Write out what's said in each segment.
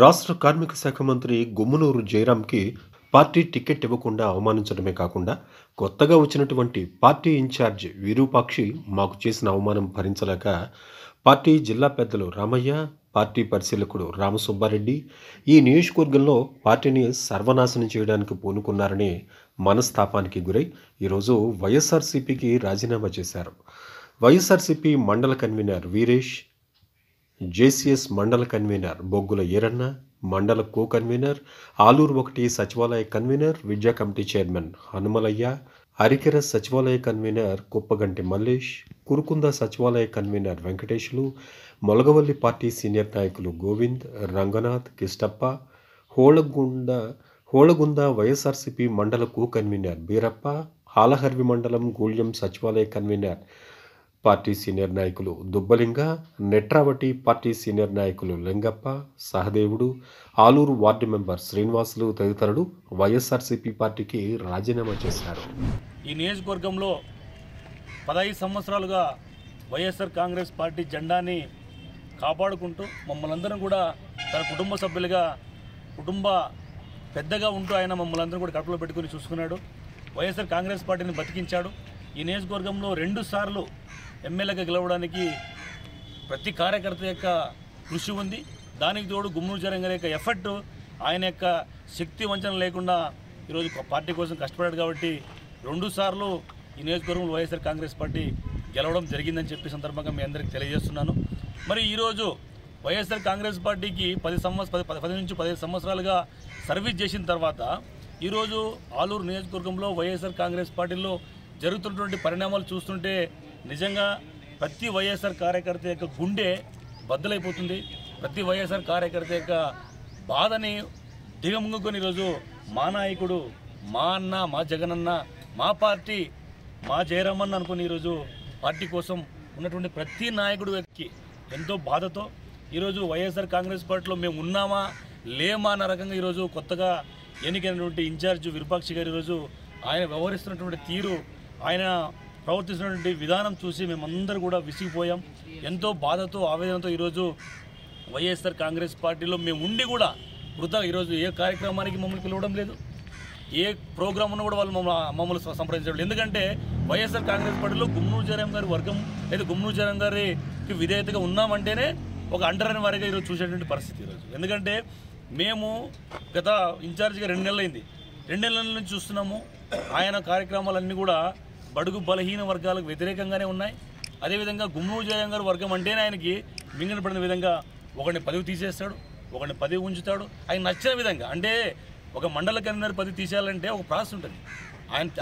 రాష్ట్ర కార్మిక శాఖ మంత్రి గుమ్మనూరు జయరాంకి పార్టీ టికెట్ ఇవ్వకుండా అవమానించడమే కాకుండా, కొత్తగా వచ్చినటువంటి పార్టీ ఇన్ఛార్జ్ విరూపాక్షి మాకు చేసిన అవమానం భరించలేక పార్టీ జిల్లా పెద్దలు రామయ్య, పార్టీ పరిశీలకుడు రామసుబ్బారెడ్డి ఈ నియోజకవర్గంలో పార్టీని సర్వనాశనం చేయడానికి పూనుకున్నారని మనస్తాపానికి గురై ఈరోజు వైఎస్ఆర్సీపీకి రాజీనామా చేశారు. వైఎస్ఆర్సీపీ మండల కన్వీనర్ వీరేష్, జేసీఎస్ మండల కన్వీనర్ బొగ్గుల ఈరన్న, మండల కో కన్వీనర్, ఆలూరు 1 సచివాలయ కన్వీనర్, విద్యా కమిటీ చైర్మన్ హనుమలయ్య, అరికెర సచివాలయ కన్వీనర్ కుప్పగంటి మల్లేష్, కురుకుంద సచివాలయ కన్వీనర్ వెంకటేశ్లు, మొలగవల్లి పార్టీ సీనియర్ నాయకులు గోవింద్, రంగనాథ్, కిష్టప్ప, హోళగుంద వైఎస్ఆర్సీపీ మండల కో కన్వీనర్ బీరప్ప, హాలహర్వి మండలం గూళ్యం సచివాలయ కన్వీనర్ పార్టీ సీనియర్ నాయకులు దుబ్బలింగ, నెట్రావటి పార్టీ సీనియర్ నాయకులు లింగప్ప, సహదేవుడు, ఆలూరు వార్డు మెంబర్ శ్రీనివాసులు తదితరులు వైఎస్ఆర్సీపీ పార్టీకి రాజీనామా చేశారు. ఈ నియోజకవర్గంలో 15 సంవత్సరాలుగా వైఎస్ఆర్ కాంగ్రెస్ పార్టీ జెండాని కాపాడుకుంటూ మమ్మల్ని అందరం కూడా తన కుటుంబ సభ్యులుగా కుటుంబ పెద్దగా ఉంటూ ఆయన మమ్మల్ని అందరం కూడా కడుపులో పెట్టుకుని చూసుకున్నాడు. వైఎస్ఆర్ కాంగ్రెస్ పార్టీని బతికించాడు. ఈ నియోజకవర్గంలో 2 సార్లు ఎమ్మెల్యేగా గెలవడానికి ప్రతి కార్యకర్త యొక్క కృషి ఉంది. దానికి తోడు గుమ్మనూరు జయరాం గారి యొక్క ఎఫర్ట్, ఆయన యొక్క శక్తి వంచన లేకుండా ఈరోజు పార్టీ కోసం కష్టపడ్డాడు. కాబట్టి 2 సార్లు ఈ నియోజకవర్గంలో వైఎస్ఆర్ కాంగ్రెస్ పార్టీ గెలవడం జరిగిందని చెప్పి సందర్భంగా మీ అందరికీ తెలియజేస్తున్నాను. మరి ఈరోజు వైఎస్ఆర్ కాంగ్రెస్ పార్టీకి 10 నుంచి 15 సంవత్సరాలుగా సర్వీస్ చేసిన తర్వాత ఈరోజు ఆలూరు నియోజకవర్గంలో వైఎస్ఆర్ కాంగ్రెస్ పార్టీలో జరుగుతున్నటువంటి పరిణామాలు చూస్తుంటే నిజంగా ప్రతి వైఎస్ఆర్ కార్యకర్త యొక్క గుండె బద్దలైపోతుంది. ప్రతి వైఎస్ఆర్ కార్యకర్త యొక్క బాధని దిగముంగుకొని ఈరోజు మా నాయకుడు, మా అన్న, మా జగనన్న, మా పార్టీ, మా జయరామన్న అనుకుని ఈరోజు పార్టీ కోసం ఉన్నటువంటి ప్రతి నాయకుడు వ్యక్తికి ఎంతో బాధతో ఈరోజు వైఎస్ఆర్ కాంగ్రెస్ పార్టీలో మేము ఉన్నామా లేమా అన్న రకంగా ఈరోజు కొత్తగా ఎన్నికైనటువంటి ఇన్ఛార్జ్ విరూపాక్షి గారు ఈరోజు ఆయన వ్యవహరిస్తున్నటువంటి తీరు, ఆయన ప్రవర్తిస్తున్నటువంటి విధానం చూసి మేమందరూ కూడా విసిగిపోయాం. ఎంతో బాధతో ఆవేదనతో ఈరోజు వైఎస్ఆర్ కాంగ్రెస్ పార్టీలో మేము ఉండి కూడా వృధా ఈరోజు ఏ కార్యక్రమానికి మమ్మల్ని పిలవడం లేదు, ఏ ప్రోగ్రామ్ ఉన్నా కూడా వాళ్ళు మమ్మల్ని సంప్రదించడం. ఎందుకంటే వైఎస్ఆర్ కాంగ్రెస్ పార్టీలో గుమ్మనూరు జయరాం గారి వర్గం లేదా గుమ్మనూరు జయరాం గారికి విధేయతగా ఉన్నామంటేనే ఒక అండరని వారిగా ఈరోజు చూసేటువంటి పరిస్థితి ఈరోజు. ఎందుకంటే మేము గత ఇన్ఛార్జిగా 2 నెలలు అయింది. 2 నెలల నుంచి చూస్తున్నాము ఆయన కార్యక్రమాలన్నీ కూడా బడుగు బలహీన వర్గాలకు వ్యతిరేకంగానే ఉన్నాయి. అదేవిధంగా గుమ్మనూరు జయరాం గారి వర్గం అంటేనే ఆయనకి మింగిన పడిన విధంగా ఒకరిని పదవి తీసేస్తాడు, ఒకరిని పదవి ఉంచుతాడు. ఆయన నచ్చిన విధంగా, అంటే ఒక మండల కన్వీనర్ పదవి తీసేయాలంటే ఒక ప్రాసెస్ ఉంటుంది.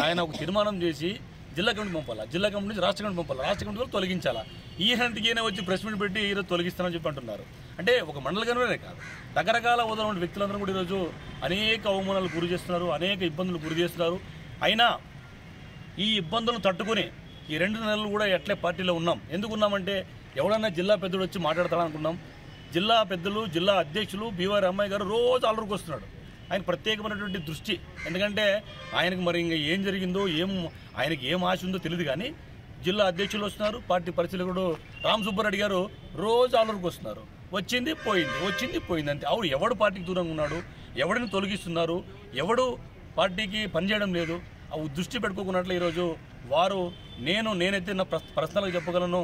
ఆయన ఒక తీర్మానం చేసి జిల్లా కమిటీ పంపాలా, జిల్లా కమిటీ నుంచి రాష్ట్ర కమిటీ పంపాలా, రాష్ట్ర కమిటీ వాళ్ళు తొలగించాలా. ఈయనంటికి ఈయన వచ్చి ప్రెస్ మీట్ పెట్టి ఈరోజు తొలగిస్తానని చెప్పి అంటున్నారు. అంటే ఒక మండల కన్వీనరే కాదు, రకరకాల హోదాలో ఉన్న వ్యక్తులందరూ కూడా ఈరోజు అనేక అవమానాలు గురి చేస్తున్నారు, అనేక ఇబ్బందులు గురి చేస్తున్నారు. అయినా ఈ ఇబ్బందులను తట్టుకుని ఈ 2 నెలలు కూడా ఎట్లే పార్టీలో ఉన్నాం. ఎందుకు ఉన్నామంటే ఎవడన్నా జిల్లా పెద్దడు వచ్చి మాట్లాడతాడనుకున్నాం. జిల్లా పెద్దలు, జిల్లా అధ్యక్షులు బీవై రామయ్య గారు రోజు ఆలూరుకు వస్తున్నాడు. ఆయన ప్రత్యేకమైనటువంటి దృష్టి, ఎందుకంటే ఆయనకు మరి ఇంకా ఏం జరిగిందో ఆయనకి ఏం ఆశ ఉందో తెలియదు. కానీ జిల్లా అధ్యక్షులు వస్తున్నారు, పార్టీ పరిశీలకుడు రామసుబ్బారెడ్డి గారు రోజు ఆలూరుకు వస్తున్నారు. వచ్చింది పోయింది, వచ్చింది పోయింది అంతే. అవును, ఎవడు పార్టీకి దూరంగా ఉన్నాడు, ఎవడిని తొలగిస్తున్నారు, ఎవడు పార్టీకి పనిచేయడం లేదు, అవి దృష్టి పెట్టుకోకున్నట్లు ఈరోజు వారు నేనైతే నా పర్సనల్గా చెప్పగలను,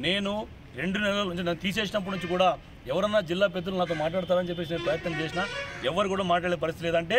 నేను 2 నెలల నుంచి నన్ను తీసేసినప్పటి నుంచి కూడా ఎవరన్నా జిల్లా పెద్దలు నాతో మాట్లాడతారని చెప్పేసి నేను ప్రయత్నం చేసినా ఎవరు కూడా మాట్లాడే పరిస్థితి లేదంటే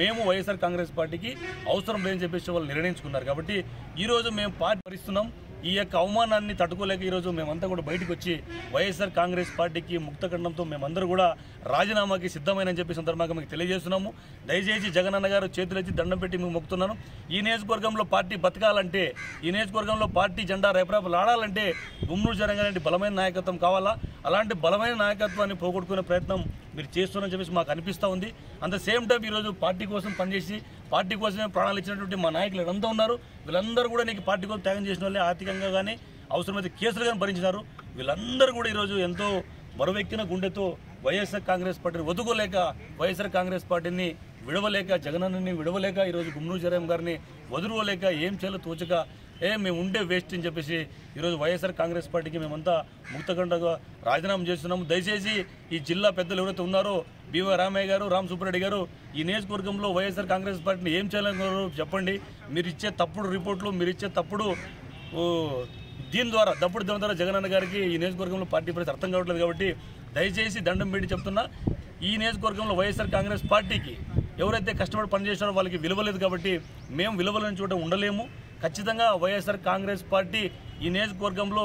మేము వైఎస్ఆర్ కాంగ్రెస్ పార్టీకి అవసరం లేదని చెప్పేసి వాళ్ళు నిర్ణయించుకున్నారు. కాబట్టి ఈరోజు మేము పార్టీ భరిస్తున్నాం. ఈ యొక్క అవమానాన్ని తట్టుకోలేక ఈరోజు మేమంతా కూడా బయటకు వచ్చి వైఎస్ఆర్ కాంగ్రెస్ పార్టీకి ముక్తఖండంతో మేమందరూ కూడా రాజీనామాకి సిద్ధమైనని చెప్పి సందర్భంగా మీకు తెలియజేస్తున్నాము. దయచేసి జగనన్న గారు చేతులెత్తి దండం పెట్టి మీకు మొక్కుతున్నాను. ఈ నియోజకవర్గంలో పార్టీ బతకాలంటే, ఈ నియోజకవర్గంలో పార్టీ జెండా రేపరేపలాడాలంటే గుమ్మనూరు జయరాం గారి బలమైన నాయకత్వం కావాలా. అలాంటి బలమైన నాయకత్వాన్ని పోగొట్టుకునే ప్రయత్నం మీరు చేస్తున్నారని చెప్పేసి మాకు అనిపిస్తూ ఉంది. అంత సేమ్ టైం ఈరోజు పార్టీ కోసం పనిచేసి పార్టీ కోసమే ప్రాణాలు ఇచ్చినటువంటి మా నాయకులు ఎంతో ఉన్నారు. వీళ్ళందరూ కూడా నీకు పార్టీ కోసం త్యాగం చేసిన వాళ్ళే, ఆర్థికంగా కానీ అవసరమైతే కేసులు కానీ భరించినారు. వీళ్ళందరూ కూడా ఈరోజు ఎంతో బరువెక్కిన గుండెతో వైఎస్ఆర్ కాంగ్రెస్ పార్టీని వదుకోలేక, వైఎస్ఆర్ కాంగ్రెస్ పార్టీని విడవలేక, జగనన్నని విడవలేక ఈరోజు గుమ్మనూరు జయరాం గారిని వదులుకోలేక ఏం చేయాలో తోచక మేము ఉండే వేస్ట్ అని చెప్పేసి ఈరోజు వైఎస్ఆర్ కాంగ్రెస్ పార్టీకి మేమంతా ముక్తఖండగా రాజీనామా చేస్తున్నాము. దయచేసి ఈ జిల్లా పెద్దలు ఎవరైతే ఉన్నారో బీవై రామయ్య గారు, రామ్ సుబ్బారెడ్డి గారు, ఈ నియోజకవర్గంలో వైఎస్ఆర్ కాంగ్రెస్ పార్టీని ఏం చేయాలనుకున్నారో చెప్పండి. మీరు ఇచ్చే తప్పుడు రిపోర్ట్లు, మీరు ఇచ్చే తప్పుడు దీని ద్వారా జగనన్న గారికి ఈ నియోజకవర్గంలో పార్టీ పరిస్థితి అర్థం కావట్లేదు. కాబట్టి దయచేసి దండం పెట్టి చెప్తున్నా, ఈ నియోజకవర్గంలో వైఎస్ఆర్ కాంగ్రెస్ పార్టీకి ఎవరైతే కష్టపడి పనిచేస్తారో వాళ్ళకి విలువలేదు. కాబట్టి మేము విలువలేని చోట ఉండలేము. ఖచ్చితంగా వైఎస్ఆర్ కాంగ్రెస్ పార్టీ ఈ నియోజకవర్గంలో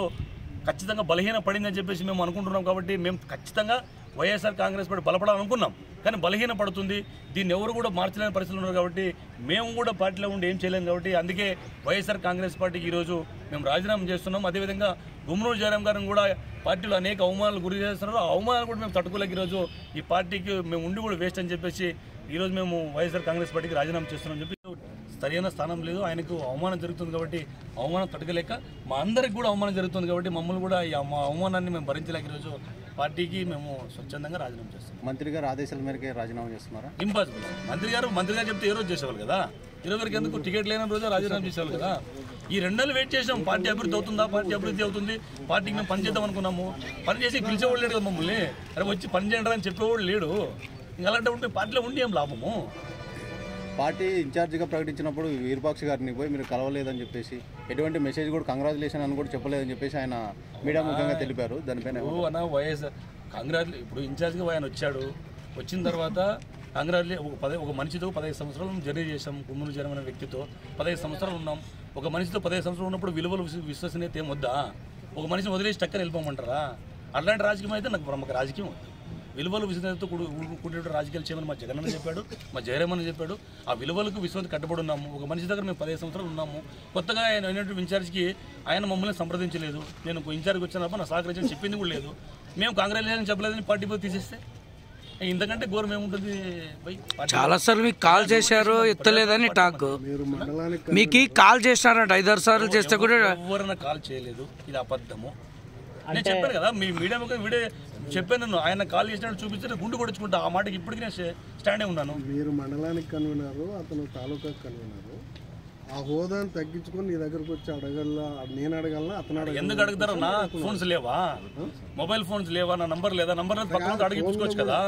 ఖచ్చితంగా బలహీన పడిందని చెప్పేసి మేము అనుకుంటున్నాం. కాబట్టి మేము ఖచ్చితంగా వైఎస్ఆర్ కాంగ్రెస్ పార్టీ బలపడాలనుకున్నాం, కానీ బలహీన పడుతుంది. దీన్ని ఎవరు కూడా మార్చలేని పరిస్థితులు ఉన్నారు. కాబట్టి మేము కూడా పార్టీలో ఉండి ఏం చేయలేము. కాబట్టి అందుకే వైఎస్ఆర్ కాంగ్రెస్ పార్టీకి ఈరోజు మేము రాజీనామా చేస్తున్నాం. అదేవిధంగా గుమ్మనూరు జయరాం గారిని కూడా పార్టీలో అనేక అవమానాలు గురి చేస్తున్నారు. ఆ అవమానాలు కూడా మేము తట్టుకోలేక ఈరోజు ఈ పార్టీకి మేము ఉండి కూడా వేస్ట్ అని చెప్పేసి ఈరోజు మేము వైఎస్ఆర్ కాంగ్రెస్ పార్టీకి రాజీనామా చేస్తున్నామని చెప్పి సరైన స్థానం లేదు, ఆయనకు అవమానం జరుగుతుంది. కాబట్టి అవమానం తట్టుకోలేక మా అందరికి కూడా అవమానం జరుగుతుంది. కాబట్టి మమ్మల్ని కూడా ఈ అవమానాన్ని మేము భరించలేక ఈరోజు పార్టీకి మేము స్వచ్ఛందంగా రాజీనామా చేస్తాం. మంత్రి గారు ఆదేశాల మేరకే రాజీనామా చేస్తున్నారా? ఇంపాసిబుల్. మంత్రి గారు చెప్తే ఏ రోజు చేసేవాళ్ళు కదా, ఈరోజు వరకు ఎందుకు టికెట్ లేని రోజు రాజీనామా చేసేవాళ్ళు కదా. ఈ 2 నెలలు వెయిట్ చేసాం. పార్టీ అభివృద్ధి అవుతుందా, పార్టీ అభివృద్ధి అవుతుంది, పార్టీకి మేము పని చేద్దాం అనుకున్నాము. పని చేసి పిలిచేవాళ్ళు లేడు కదా మమ్మల్ని. అరే వచ్చి పని చేయండి అని చెప్పేవాళ్ళు లేడు. ఇంకా అలాంటి ఉంటే పార్టీలో ఉండి ఏం లాభము? పార్టీ ఇన్ఛార్జిగా ప్రకటించినప్పుడు విరూపాక్ష గారిని పోయి మీరు కలవలేదని చెప్పేసి, ఎటువంటి మెసేజ్ కూడా కంగ్రాచులేషన్ అని కూడా చెప్పలేదని చెప్పేసి ఆయన మీడియా ముఖంగా తెలిపారు. దానిపైన అన్న వైఎస్ఆర్ ఇప్పుడు ఇన్ఛార్జ్గా ఆయన వచ్చాడు. వచ్చిన తర్వాత ఒక మనిషితో 15 సంవత్సరాలు జర్నీ చేసాం. గుమ్మూరు జయరాం అనే వ్యక్తితో 15 సంవత్సరాలు ఉన్నాం. ఒక మనిషితో 15 సంవత్సరాలు ఉన్నప్పుడు విలువలు విశ్వసనీయత ఏం వద్దా? ఒక మనిషిని వదిలేసి టక్కన వెళ్ళిపోమంటారా? అలాంటి రాజకీయం అయితే నాకు రాజకీయం వద్దు. విలువలు విశ్వసనీయతతో కూడిన రాజకీయాలు చేయమని మా జగన్ చెప్పాడు, మా జయరాం అని చెప్పాడు. ఆ విలువలకు విశ్వాసం కట్టుబడి ఉన్నాము. ఒక మనిషి దగ్గర మేము 15 సంవత్సరాలు ఉన్నాము. కొత్తగా ఆయన అయినటువంటి ఇన్ఛార్జ్కి ఆయన మమ్మల్ని సంప్రదించలేదు. నేను ఇన్ఛార్జ్కి వచ్చినప్పుడు నా సహకరించని చెప్పింది కూడా లేదు. మేము కాంగ్రెస్ చెప్పలేదని పార్టీ పోయి తీసేస్తే ఇంతకంటే ఘోరం ఏముంటుంది? చాలా సార్లు మీకు కాల్ చేశారు, ఎత్తలేదని టాక్. మీకు కాల్ చేసినారంట 5-6 సార్లు చేస్తే కూడా ఎవరైనా కాల్ చేయలేదు. ఇది అబద్ధము. నేను చెప్పాను కదా, మీ మీడియా వీడియో చెప్పాను. నన్ను ఆయన కాల్ చేసినట్టు చూపిస్తే గుండు కొడుచుకుంటా. ఆ మాటకి ఇప్పటికీ నేను స్టాండే ఉన్నాను. మీరు మండలానికి కన్వీనరు, అతను తాలూకాకి కన్వీనరు. ఆ హోదాను తగ్గించుకొని నీ దగ్గరకు వచ్చి నేను అడగలనా అతను అడగ? ఎందుకు అడుగుతారు? నా ఫోన్స్ లేవా, మొబైల్ ఫోన్స్ లేవా, నా నంబర్ లేదా? నంబర్ పక్కన అడిగి చూసుకోవచ్చు కదా.